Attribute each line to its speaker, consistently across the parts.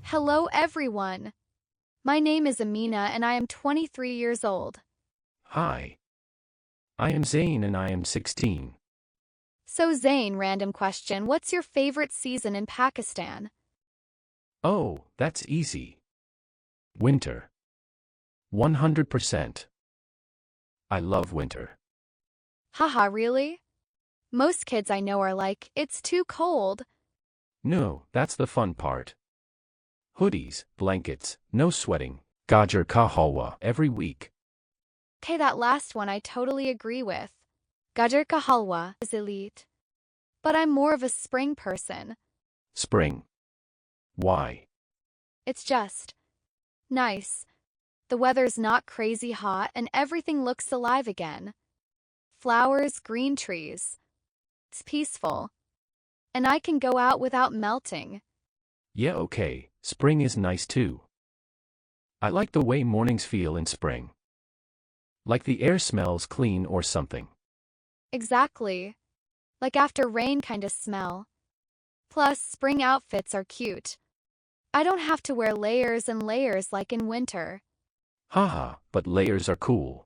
Speaker 1: Hello everyone. My name is Amina and I am 23 years old.
Speaker 2: Hi. I am Zain and I am 16.
Speaker 1: So Zain, random question, what's your favorite season in Pakistan?
Speaker 2: Oh, that's easy. Winter. 100%. I love winter.
Speaker 1: Haha, really? Most kids I know are like, it's too cold.
Speaker 2: No, that's the fun part. Hoodies, blankets, no sweating, gajar ka halwa every week.
Speaker 1: Okay, that last one I totally agree with. Gajar ka halwa is elite. But I'm more of a spring person.
Speaker 2: Spring. Why?
Speaker 1: It's just nice. The weather's not crazy hot and everything looks alive again. Flowers, green trees. It's peaceful. And I can go out without melting.
Speaker 2: Yeah, okay, spring is nice too. I like the way mornings feel in spring. Like the air smells clean or something.
Speaker 1: Exactly. Like after rain kinda smell. Plus, spring outfits are cute. I don't have to wear layers and layers like in winter.
Speaker 2: Haha, but layers are cool.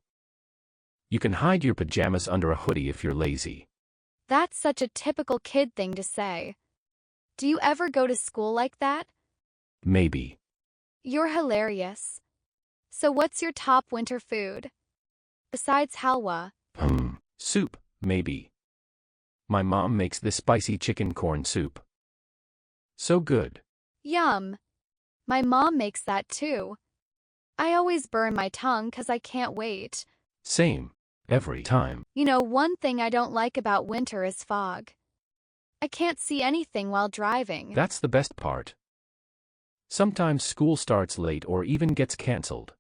Speaker 2: You can hide your pajamas under a hoodie if you're lazy.
Speaker 1: That's such a typical kid thing to say. Do you ever go to school like that?
Speaker 2: Maybe.
Speaker 1: You're hilarious. So what's your top winter food? Besides halwa.
Speaker 2: Soup, maybe. My mom makes this spicy chicken corn soup. So good.
Speaker 1: Yum. My mom makes that too. I always burn my tongue 'cause I can't wait.
Speaker 2: Same. Every time.
Speaker 1: You know, one thing I don't like about winter is fog. I can't see anything while driving.
Speaker 2: That's the best part. Sometimes school starts late or even gets cancelled.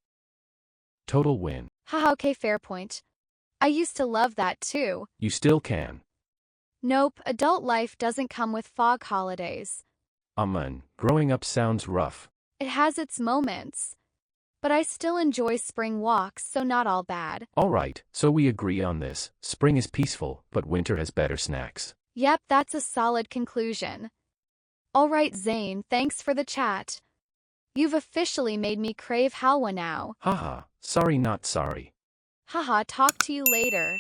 Speaker 2: Total win.
Speaker 1: Haha, okay, fair point. I used to love that too.
Speaker 2: You still can.
Speaker 1: Nope, adult life doesn't come with fog holidays.
Speaker 2: Aman, growing up sounds rough.
Speaker 1: It has its moments. But I still enjoy spring walks, so not all bad.
Speaker 2: Alright, so we agree on this. Spring is peaceful, but winter has better snacks.
Speaker 1: Yep, that's a solid conclusion. Alright, Zain, thanks for the chat. You've officially made me crave halwa now.
Speaker 2: Haha, sorry not sorry.
Speaker 1: Haha, talk to you later.